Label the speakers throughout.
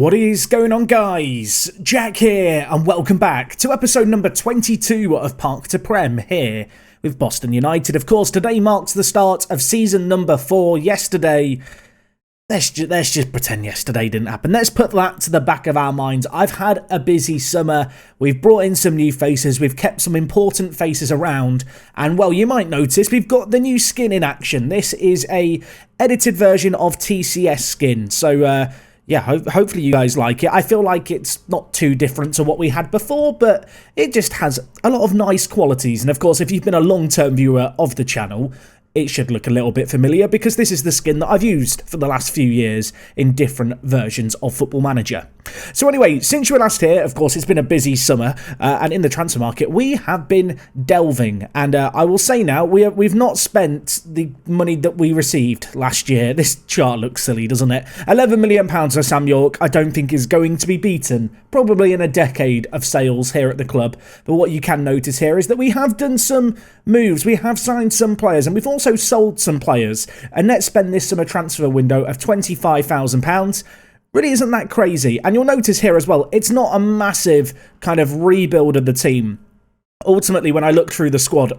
Speaker 1: What is going on, guys? Jack here, and welcome back to episode number 22 of Park to Prem here with Boston United. Of course, today marks the start of season number 4. Yesterday, let's just pretend yesterday didn't happen. Let's put that to the back of our minds. I've had a busy summer. We've brought in some new faces. We've kept some important faces around. And, well, you might notice we've got the new skin in action. This is a edited version of TCS skin. So, yeah, hopefully you guys like it. I feel like it's not too different to what we had before, but it just has a lot of nice qualities. And of course, if you've been a long-term viewer of the channel, it should look a little bit familiar because this is the skin that I've used for the last few years in different versions of Football Manager. So anyway, since you were last here, of course, it's been a busy summer, and in the transfer market, we have been delving. And I will say now, we've not spent the money that we received last year. This chart looks silly, doesn't it? £11 million for Sam York, I don't think is going to be beaten, probably in a decade of sales here at the club. But what you can notice here is that we have done some moves, we have signed some players, and we've also sold some players. A net spend this summer transfer window of £25,000 really isn't that crazy. And you'll notice here as well, it's not a massive kind of rebuild of the team. Ultimately, when I look through the squad,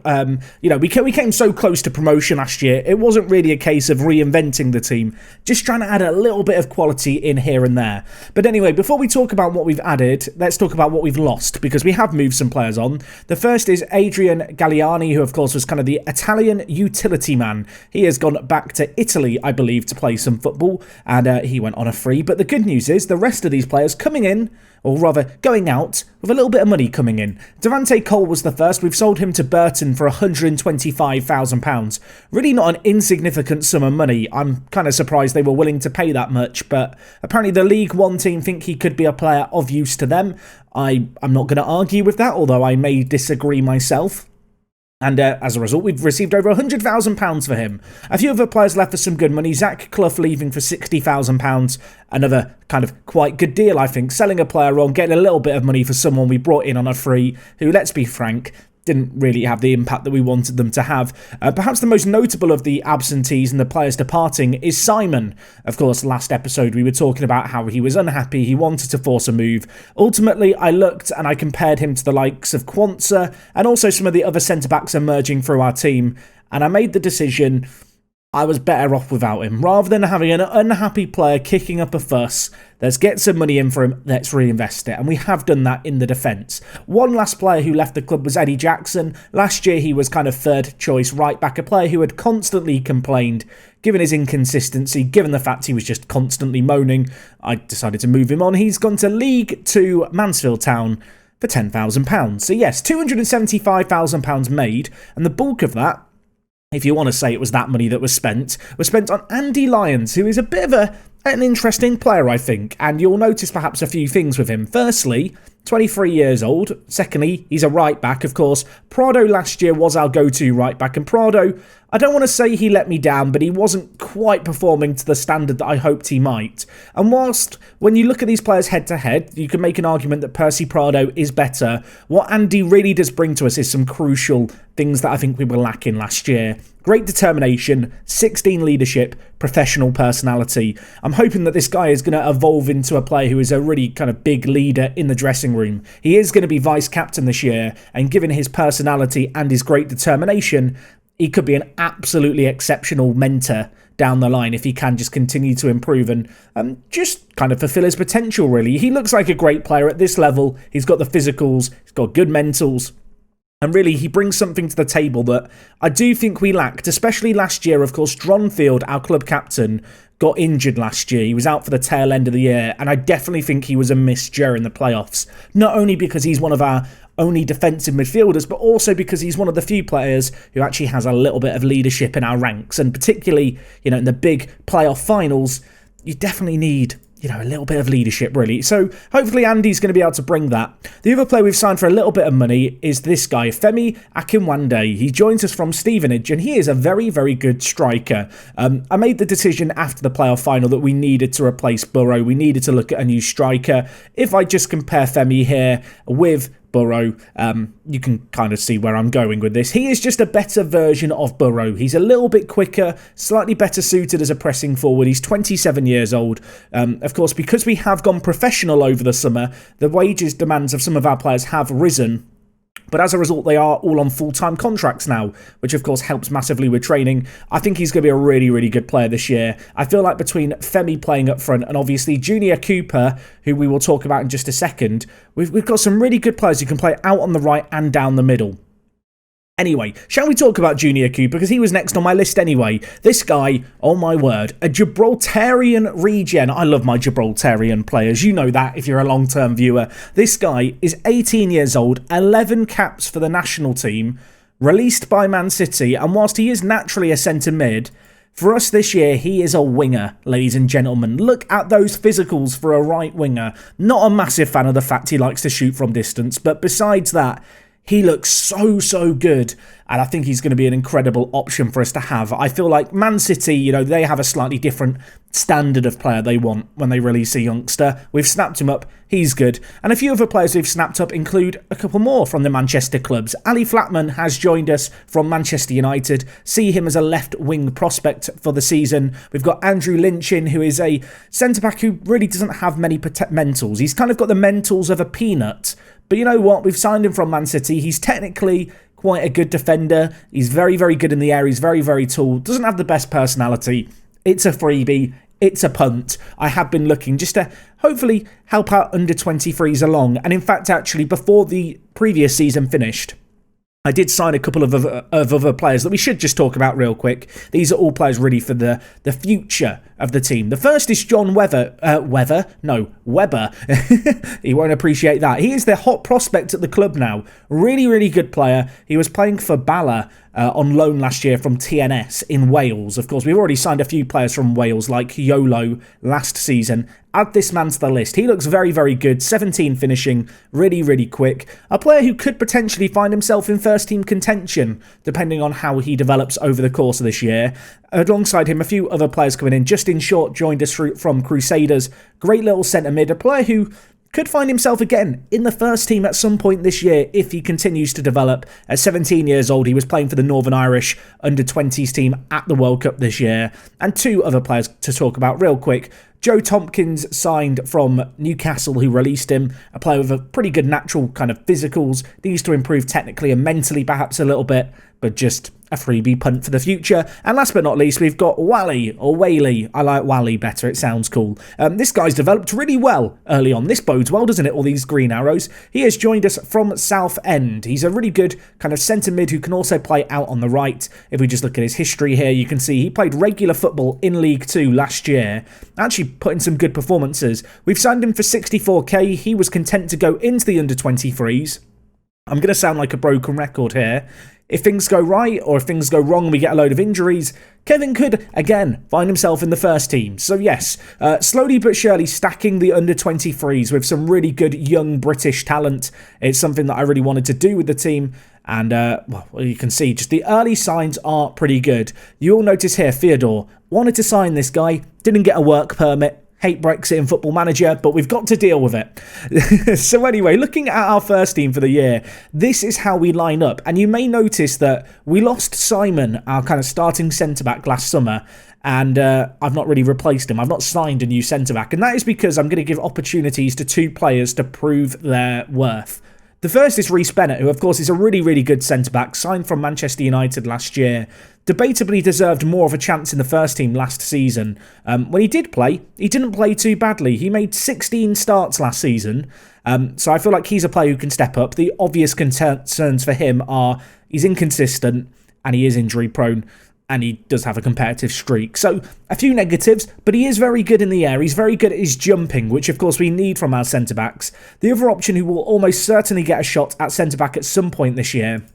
Speaker 1: we came so close to promotion last year. It wasn't really a case of reinventing the team, just trying to add a little bit of quality in here and there. But anyway, before we talk about what we've added, let's talk about what we've lost, because we have moved some players on. The first is Adrian Galliani, who of course was kind of the Italian utility man. He has gone back to Italy, I believe, to play some football, and he went on a free. But the good news is the rest of these players coming in, or rather going out, with a little bit of money coming in. Devante Cole was the first. We've sold him to Burton for £125,000. Really not an insignificant sum of money. I'm kind of surprised they were willing to pay that much, but apparently the League One team think he could be a player of use to them. I'm not going to argue with that, although I may disagree myself. And as a result, we've received over £100,000 for him. A few other players left for some good money. Zach Clough leaving for £60,000. Another kind of quite good deal, I think. Selling a player on, getting a little bit of money for someone we brought in on a free, who, let's be frank, didn't really have the impact that we wanted them to have. Perhaps the most notable of the absentees and the players departing is Simon. Of course, last episode we were talking about how he was unhappy, he wanted to force a move. Ultimately, I looked and I compared him to the likes of Quansah and also some of the other centre-backs emerging through our team, and I made the decision I was better off without him. Rather than having an unhappy player kicking up a fuss, let's get some money in for him, let's reinvest it. And we have done that in the defence. One last player who left the club was Eddie Jackson. Last year he was kind of third choice right back, a player who had constantly complained, given his inconsistency, given the fact he was just constantly moaning. I decided to move him on. He's gone to League 2 Mansfield Town for £10,000. So yes, £275,000 made, and the bulk of that, if you want to say it was that money that was spent on Andy Lyons, who is a bit of an interesting player, I think. And you'll notice perhaps a few things with him. Firstly, 23 years old. Secondly, he's a right back, of course. Prado last year was our go-to right back. And Prado, I don't want to say he let me down, but he wasn't quite performing to the standard that I hoped he might. And whilst, when you look at these players head-to-head, you can make an argument that Percy Prado is better, what Andy really does bring to us is some crucial things that I think we were lacking last year. Great determination, 16 leadership, professional personality. I'm hoping that this guy is going to evolve into a player who is a really kind of big leader in the dressing room. He is going to be vice-captain this year, and given his personality and his great determination, he could be an absolutely exceptional mentor down the line if he can just continue to improve and just kind of fulfill his potential, really. He looks like a great player at this level. He's got the physicals, he's got good mentals. And really, he brings something to the table that I do think we lacked, especially last year. Of course, Dronfield, our club captain, got injured last year. He was out for the tail end of the year, and I definitely think he was a miss during the playoffs. Not only because he's one of our only defensive midfielders, but also because he's one of the few players who actually has a little bit of leadership in our ranks. And particularly, in the big playoff finals, you definitely need a little bit of leadership, really. So hopefully Andy's going to be able to bring that. The other player we've signed for a little bit of money is this guy, Femi Akinwande. He joins us from Stevenage, and he is a very, very good striker. I made the decision after the playoff final that we needed to replace Burrow. We needed to look at a new striker. If I just compare Femi here with Burrow. You can kind of see where I'm going with this. He is just a better version of Burrow. He's a little bit quicker, slightly better suited as a pressing forward. He's 27 years old. Of course, because we have gone professional over the summer, the wages demands of some of our players have risen. But as a result, they are all on full-time contracts now, which of course helps massively with training. I think he's going to be a really, really good player this year. I feel like between Femi playing up front and obviously Junior Cooper, who we will talk about in just a second, we've got some really good players who can play out on the right and down the middle. Anyway, shall we talk about Junior Cooper, because he was next on my list anyway. This guy, oh my word, a Gibraltarian regen. I love my Gibraltarian players. You know that if you're a long-term viewer. This guy is 18 years old, 11 caps for the national team, released by Man City, and whilst he is naturally a centre mid, for us this year, he is a winger, ladies and gentlemen. Look at those physicals for a right winger. Not a massive fan of the fact he likes to shoot from distance, but besides that, he looks so good, and I think he's going to be an incredible option for us to have. I feel like Man City, you know, they have a slightly different standard of player they want when they release a youngster. We've snapped him up, he's good. And a few other players we've snapped up include a couple more from the Manchester clubs. Ali Flatman has joined us from Manchester United. See him as a left-wing prospect for the season. We've got Andrew Lynch in, who is a centre-back who really doesn't have many mentals. He's kind of got the mentals of a peanut. But you know what? We've signed him from Man City. He's technically quite a good defender. He's very, very good in the air. He's very, very tall. Doesn't have the best personality. It's a freebie. It's a punt. I have been looking just to hopefully help out under 23s along. And in fact, actually, before the previous season finished, I did sign a couple of other players that we should just talk about real quick. These are all players really for the future of the team. The first is John Weber. He won't appreciate that. He is the hot prospect at the club now. Really, really good player. He was playing for Bala on loan last year from TNS in Wales. Of course, we've already signed a few players from Wales, like Yolo last season. Add this man to the list. He looks very, very good. 17 finishing, really, really quick. A player who could potentially find himself in first-team contention, depending on how he develops over the course of this year. Alongside him, a few other players coming in. Justin Short joined us from Crusaders. Great little centre mid. A player who could find himself again in the first team at some point this year if he continues to develop. At 17 years old, he was playing for the Northern Irish under-20s team at the World Cup this year. And two other players to talk about real quick. Joe Tompkins signed from Newcastle, who released him. A player with a pretty good natural kind of physicals. Needs to improve technically and mentally perhaps a little bit, but just a freebie punt for the future. And last but not least, we've got Wally, or Whaley. I like Wally better, it sounds cool. This guy's developed really well early on. This bodes well, doesn't it, all these green arrows? He has joined us from Southend. He's a really good kind of centre mid who can also play out on the right. If we just look at his history here, you can see he played regular football in League 2 last year. Actually put in some good performances. We've signed him for 64k. He was content to go into the under-23s. I'm going to sound like a broken record here. If things go right or if things go wrong and we get a load of injuries, Kevin could, again, find himself in the first team. So yes, slowly but surely stacking the under-23s with some really good young British talent. It's something that I really wanted to do with the team. And, well, you can see just the early signs are pretty good. You'll notice here, Theodore wanted to sign this guy, didn't get a work permit. Hate Brexit in Football Manager, but we've got to deal with it. So anyway, looking at our first team for the year, this is how we line up. And you may notice that we lost Simon, our kind of starting centre-back last summer, and I've not really replaced him. I've not signed a new centre-back, and that is because I'm going to give opportunities to two players to prove their worth. The first is Reece Bennett, who of course is a really, really good centre-back, signed from Manchester United last year. Debatably deserved more of a chance in the first team last season. When he did play, he didn't play too badly. He made 16 starts last season. So I feel like he's a player who can step up. The obvious concerns for him are he's inconsistent and he is injury prone. And he does have a competitive streak. So, a few negatives, but he is very good in the air. He's very good at his jumping, which of course we need from our centre-backs. The other option who will almost certainly get a shot at centre-back at some point this year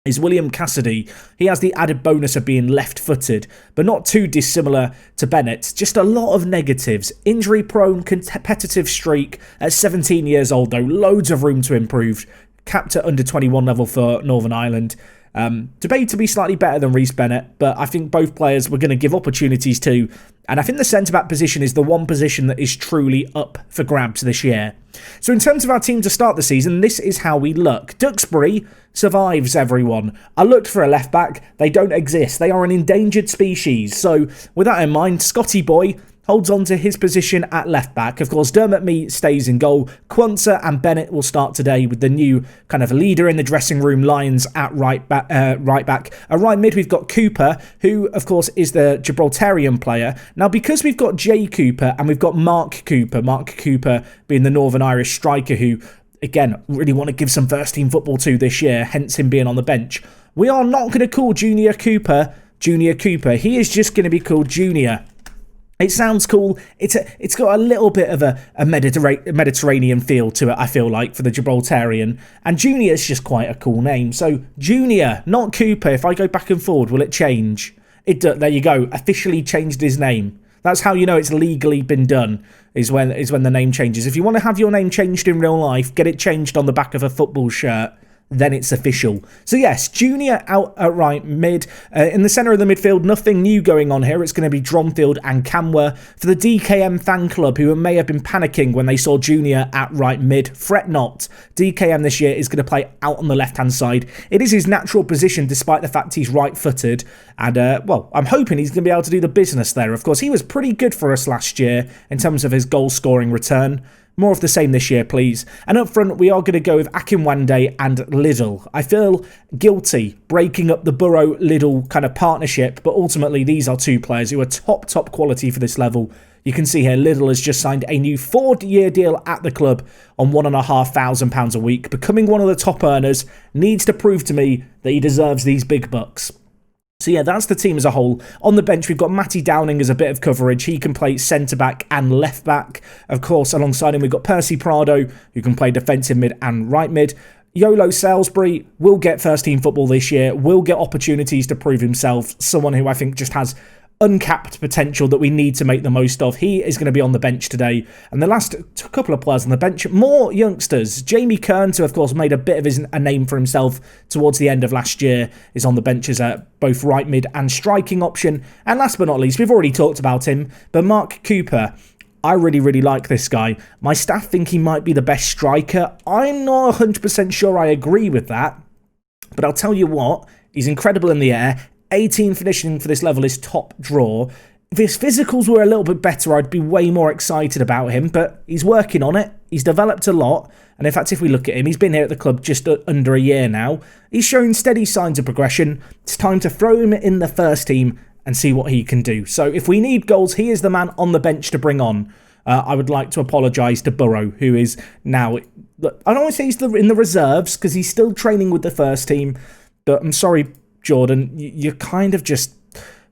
Speaker 1: is William Cassidy. He has the added bonus of being left-footed, but not too dissimilar to Bennett. Just a lot of negatives. Injury-prone, competitive streak at 17 years old, though. Loads of room to improve. Capped at under 21 level for Northern Ireland. Debate to be slightly better than Reece Bennett, but I think both players we're going to give opportunities to, And I think the centre-back position is the one position that is truly up for grabs this year. So in terms of our team to start the season, this is how we look. Duxbury survives, everyone. I looked for a left-back. They don't exist. They are an endangered species. So with that in mind, Scotty Boy holds on to his position at left back. Of course, Dermot Mee stays in goal. Quansah and Bennett will start today with the new kind of leader in the dressing room, Lions, at right back. At right mid, we've got Cooper, who, of course, is the Gibraltarian player. Now, because we've got Jay Cooper and we've got Mark Cooper being the Northern Irish striker who, again, really want to give some first-team football to this year, hence him being on the bench, we are not going to call Junior Cooper. He is just going to be called Junior. It sounds cool. It's got a little bit of a Mediterranean feel to it, I feel like, for the Gibraltarian. And Junior is just quite a cool name. So, Junior, not Cooper. If I go back and forward, will it change? There you go. Officially changed his name. That's how you know it's legally been done, is when the name changes. If you want to have your name changed in real life, get it changed on the back of a football shirt. Then it's official. So yes, Junior out at right mid. In the centre of the midfield, nothing new going on here. It's going to be Dronfield and Camwer. For the DKM fan club, who may have been panicking when they saw Junior at right mid, fret not. DKM this year is going to play out on the left-hand side. It is his natural position, despite the fact he's right-footed. And, I'm hoping he's going to be able to do the business there. Of course, he was pretty good for us last year in terms of his goal-scoring return. More of the same this year, please. And up front, we are going to go with Akinwande and Liddell. I feel guilty breaking up the Burrow-Liddell kind of partnership, but ultimately these are two players who are top quality for this level. You can see here, Liddell has just signed a new 4-year deal at the club on £1,500 a week, becoming one of the top earners, needs to prove to me that he deserves these big bucks. So yeah, that's the team as a whole. On the bench, we've got Matty Downing as a bit of coverage. He can play centre-back and left-back. Of course, alongside him, we've got Percy Prado, who can play defensive mid and right mid. Yolo Salisbury will get first-team football this year, will get opportunities to prove himself. Someone who I think just has uncapped potential that we need to make the most of. He is going to be on the bench today. And the last couple of players on the bench, more youngsters. Jamie Kearns, who of course made a bit of a name for himself towards the end of last year, is on the bench as a both right mid and striking option. And last but not least, we've already talked about him, but Mark Cooper. I really like this guy. My staff think he might be the best striker. I'm not 100% sure I agree with that. But I'll tell you what, he's incredible in the air. 18 finishing for this level is top draw. If his physicals were a little bit better, I'd be way more excited about him, but he's working on it. He's developed a lot, and in fact, if we look at him, he's been here at the club just under a year now. He's showing steady signs of progression. It's time to throw him in the first team and see what he can do. So if we need goals, he is the man on the bench to bring on. I would like to apologise to Burrow, who is now... I don't want to say he's in the reserves, because he's still training with the first team, but I'm sorry, Jordan, you're kind of just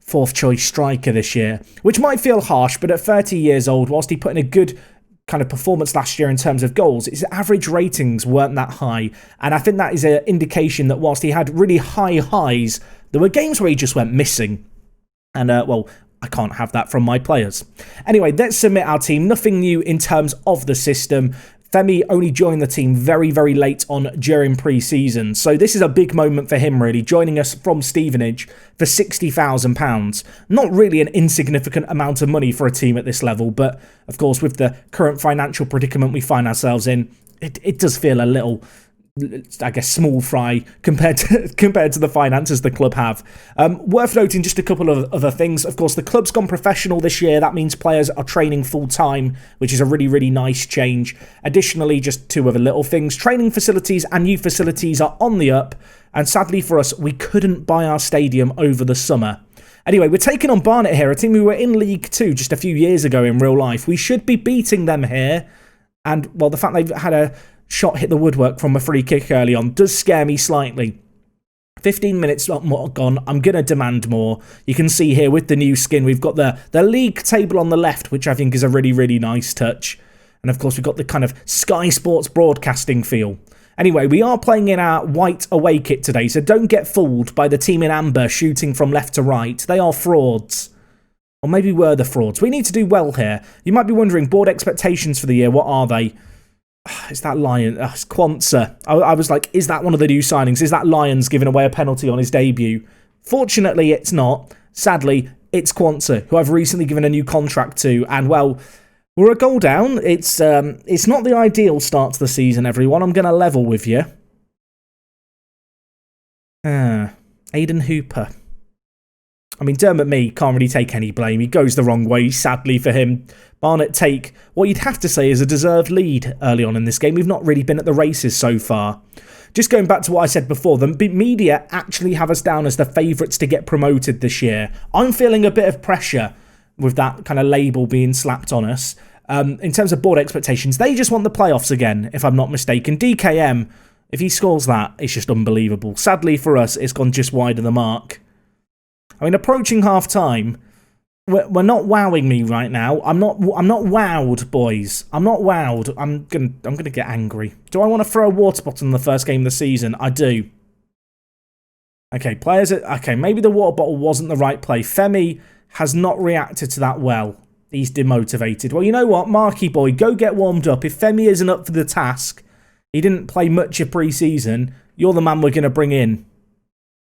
Speaker 1: fourth choice striker this year, which might feel harsh, but at 30 years old, whilst he put in a good kind of performance last year in terms of goals, his average ratings weren't that high, and I think that is an indication that whilst he had really high highs, there were games where he just went missing, and I can't have that from my players. Anyway, let's submit our team. Nothing new in terms of the system. Femi only joined the team very late on during pre-season, so this is a big moment for him really, joining us from Stevenage for £60,000. Not really an insignificant amount of money for a team at this level, but of course with the current financial predicament we find ourselves in, it does feel a little, I guess, small fry compared to the finances the club have. Worth noting just a couple of other things. Of course, the club's gone professional this year. That means players are training full-time, which is a really nice change. Additionally, just two other little things. Training facilities and new facilities are on the up. And sadly for us, we couldn't buy our stadium over the summer. Anyway, we're taking on Barnet here, a team who were in League 2 just a few years ago in real life. We should be beating them here. And, well, the fact they've had a shot hit the woodwork from a free kick early on does scare me slightly. 15 minutes more gone. I'm going to demand more. You can see here with the new skin, we've got the league table on the left, which I think is a really nice touch. And of course, we've got the kind of Sky Sports broadcasting feel. Anyway, we are playing in our white away kit today, so don't get fooled by the team in amber shooting from left to right. They are frauds. Or maybe we're the frauds. We need to do well here. You might be wondering, board expectations for the year, what are they? Is that Lion? It's Quansah. I was like, is that one of the new signings? Is that Lions giving away a penalty on his debut? Fortunately, it's not. Sadly, it's Quanta, who I've recently given a new contract to, and well, we're a goal down. It's not the ideal start to the season, everyone. I'm going to level with you. Aidan Hooper. I mean, Dermot Mee can't really take any blame. He goes the wrong way, sadly for him. Barnet take what you'd have to say is a deserved lead early on in this game. We've not really been at the races so far. Just going back to what I said before, the media actually have us down as the favourites to get promoted this year. I'm feeling a bit of pressure with that kind of label being slapped on us. In terms of board expectations, they just want the playoffs again, if I'm not mistaken. DKM, if he scores that, it's just unbelievable. Sadly for us, it's gone just wide of the mark. I mean, approaching half-time, we're not wowing me right now. I'm not wowed, boys. I'm not wowed. I'm gonna get angry. Do I want to throw a water bottle in the first game of the season? I do. Okay, players. Okay, maybe the water bottle wasn't the right play. Femi has not reacted to that well. He's demotivated. Well, you know what, Marky boy, go get warmed up. If Femi isn't up for the task, he didn't play much of pre-season. You're the man we're going to bring in.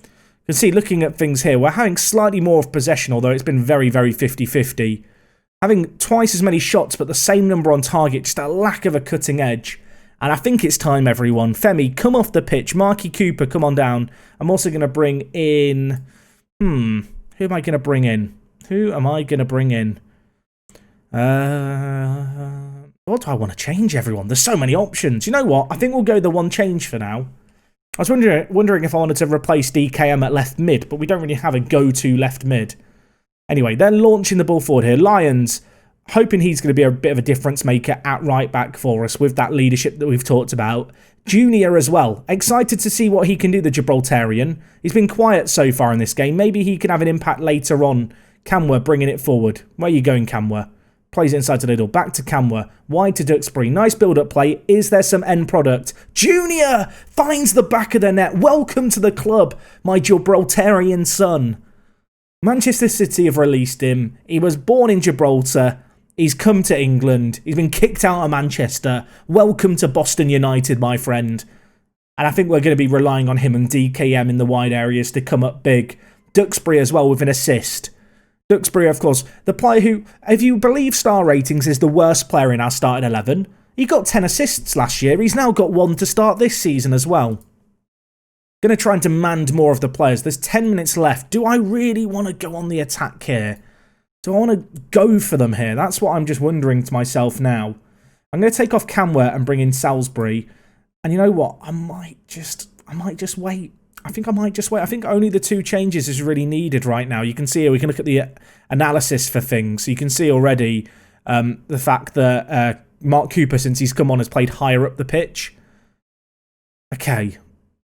Speaker 1: You can see, looking at things here, we're having slightly more of possession, although it's been very, very 50-50. Having twice as many shots, but the same number on target, just a lack of a cutting edge. And I think it's time, everyone. Femi, come off the pitch. Marky Cooper, come on down. I'm also going to bring in... Who am I going to bring in? Who am I going to bring in? What do I want to change, everyone? There's so many options. You know what? I think we'll go the one change for now. I was wondering if I wanted to replace DKM at left mid, but we don't really have a go-to left mid. Anyway, they're launching the ball forward here. Lions, hoping he's going to be a bit of a difference maker at right back for us with that leadership that we've talked about. Junior as well. Excited to see what he can do, the Gibraltarian. He's been quiet so far in this game. Maybe he can have an impact later on. Camwa bringing it forward. Where are you going, Camwa? Plays it inside to Little. Back to Camwa. Wide to Duxbury. Nice build-up play. Is there some end product? Junior finds the back of the net. Welcome to the club, my Gibraltarian son. Manchester City have released him. He was born in Gibraltar. He's come to England. He's been kicked out of Manchester. Welcome to Boston United, my friend. And I think we're going to be relying on him and DKM in the wide areas to come up big. Duxbury as well with an assist. Duxbury, of course, the player who, if you believe star ratings, is the worst player in our starting 11. He got 10 assists last year. He's now got 1 to start this season as well. Going to try and demand more of the players. There's 10 minutes left. Do I really want to go on the attack here? Do I want to go for them here? That's what I'm just wondering to myself now. I'm going to take off Camwa and bring in Salisbury. And you know what? I might just wait. I think I might just wait. I think only the 2 changes is really needed right now. You can see here, we can look at the analysis for things. You can see already the fact that Mark Cooper, since he's come on, has played higher up the pitch. Okay.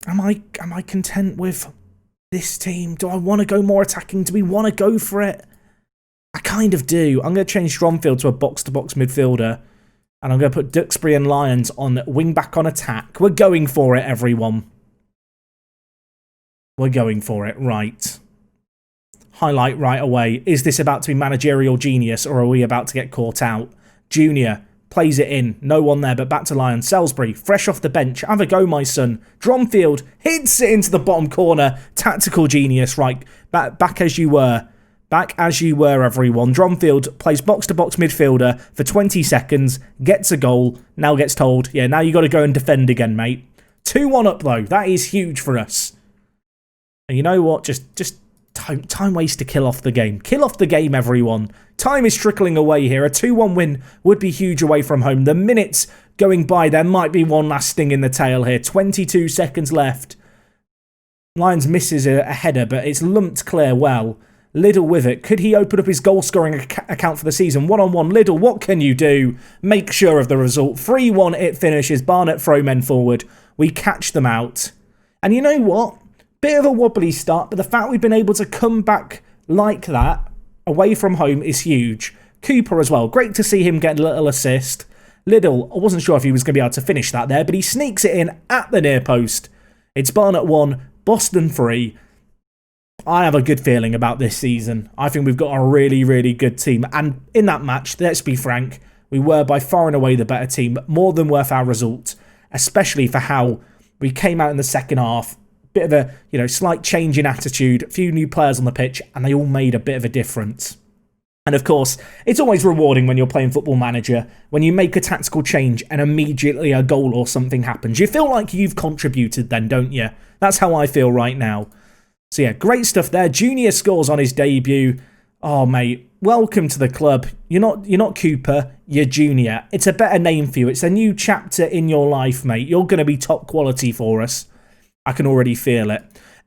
Speaker 1: Am I content with this team? Do I want to go more attacking? Do we want to go for it? I kind of do. I'm going to change Stromfield to a box-to-box midfielder. And I'm going to put Duxbury and Lions on wing-back on attack. We're going for it, everyone. We're going for it, right. Highlight right away. Is this about to be managerial genius, or are we about to get caught out? Junior plays it in. No one there, but back to Lions. Salisbury, fresh off the bench. Have a go, my son. Dromfield hits it into the bottom corner. Tactical genius, right. Back as you were. Back as you were, everyone. Dromfield plays box-to-box midfielder for 20 seconds. Gets a goal. Now gets told, yeah, now you got to go and defend again, mate. 2-1 up, though. That is huge for us. And you know what? Just time waste to kill off the game. Kill off the game, everyone. Time is trickling away here. A 2-1 win would be huge away from home. The minutes going by, there might be one last sting in the tail here. 22 seconds left. Lions misses a header, but it's lumped clear well. Liddell with it. Could he open up his goal-scoring account for the season? One-on-one. Liddell, what can you do? Make sure of the result. 3-1, it finishes. Barnet throw men forward. We catch them out. And you know what? Bit of a wobbly start, but the fact we've been able to come back like that away from home is huge. Cooper as well. Great to see him get a little assist. Liddell, I wasn't sure if he was going to be able to finish that there, but he sneaks it in at the near post. It's Barnet 1, Boston 3. I have a good feeling about this season. I think we've got a really, really good team. And in that match, let's be frank, we were by far and away the better team. More than worth our result, especially for how we came out in the second half. bit of a, slight change in attitude, a few new players on the pitch, and they all made a bit of a difference. And of course, it's always rewarding when you're playing Football Manager, when you make a tactical change and immediately a goal or something happens. You feel like you've contributed then, don't you? That's how I feel right now. So yeah, great stuff there. Junior scores on his debut. Oh, mate, welcome to the club. You're not Cooper, you're Junior. It's a better name for you. It's a new chapter in your life, mate. You're going to be top quality for us. I can already feel it.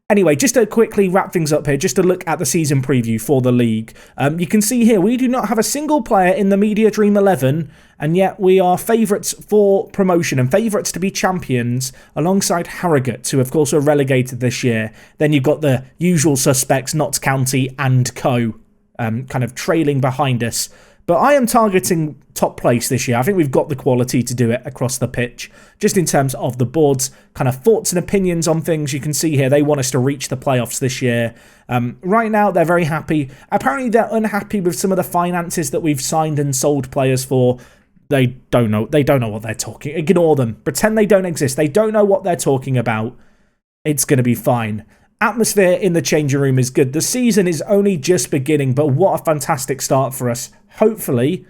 Speaker 1: Anyway, just to quickly wrap things up here, just to look at the season preview for the league. You can see here, we do not have a single player in the Media Dream 11, and yet we are favourites for promotion and favourites to be champions alongside Harrogate, who of course were relegated this year. Then you've got the usual suspects, Notts County and Co, kind of trailing behind us. But I am targeting top place this year. I think we've got the quality to do it across the pitch. Just in terms of the board's kind of thoughts and opinions on things, you can see here they want us to reach the playoffs this year. Right now, they're very happy. Apparently, they're unhappy with some of the finances that we've signed and sold players for. They don't know what they're talking. Ignore them. Pretend they don't exist. They don't know what they're talking about. It's going to be fine. Atmosphere in the changing room is good. The season is only just beginning, but what a fantastic start for us. Hopefully,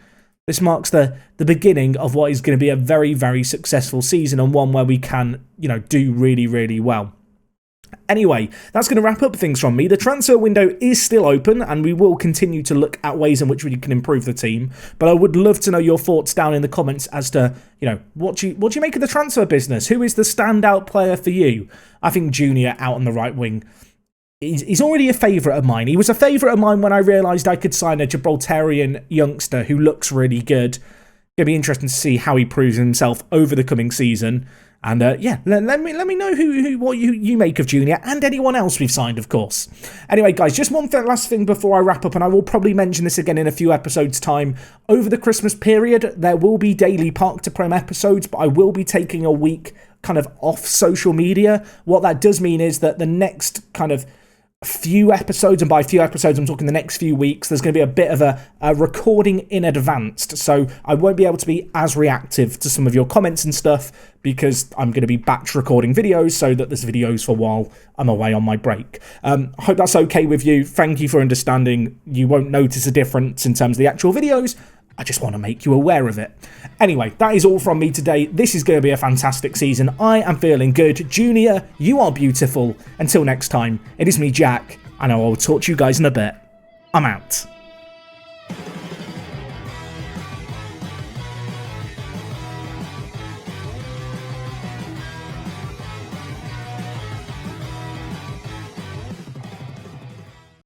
Speaker 1: this marks the beginning of what is going to be a very, very successful season and one where we can, do really, really well. Anyway, that's going to wrap up things from me. The transfer window is still open and we will continue to look at ways in which we can improve the team. But I would love to know your thoughts down in the comments as to, what do you make of the transfer business? Who is the standout player for you? I think Junior out on the right wing. He's already a favourite of mine. He was a favourite of mine when I realised I could sign a Gibraltarian youngster who looks really good. It'll be interesting to see how he proves himself over the coming season. And yeah, let me know what you make of Junior and anyone else we've signed, of course. Anyway, guys, just one last thing before I wrap up, and I will probably mention this again in a few episodes' time. Over the Christmas period, there will be daily Park to Prem episodes, but I will be taking a week kind of off social media. What that does mean is that the next kind of few episodes, and by few episodes I'm talking the next few weeks, there's going to be a bit of a recording in advance, so I won't be able to be as reactive to some of your comments and stuff because I'm going to be batch recording videos so that there's videos for while I'm away on my break. I hope that's okay with you. Thank you for understanding. You won't notice a difference in terms of the actual videos. I just want to make you aware of it. Anyway, that is all from me today. This is going to be a fantastic season. I am feeling good. Junior, you are beautiful. Until next time, it is me, Jack, and I will talk to you guys in a bit. I'm out.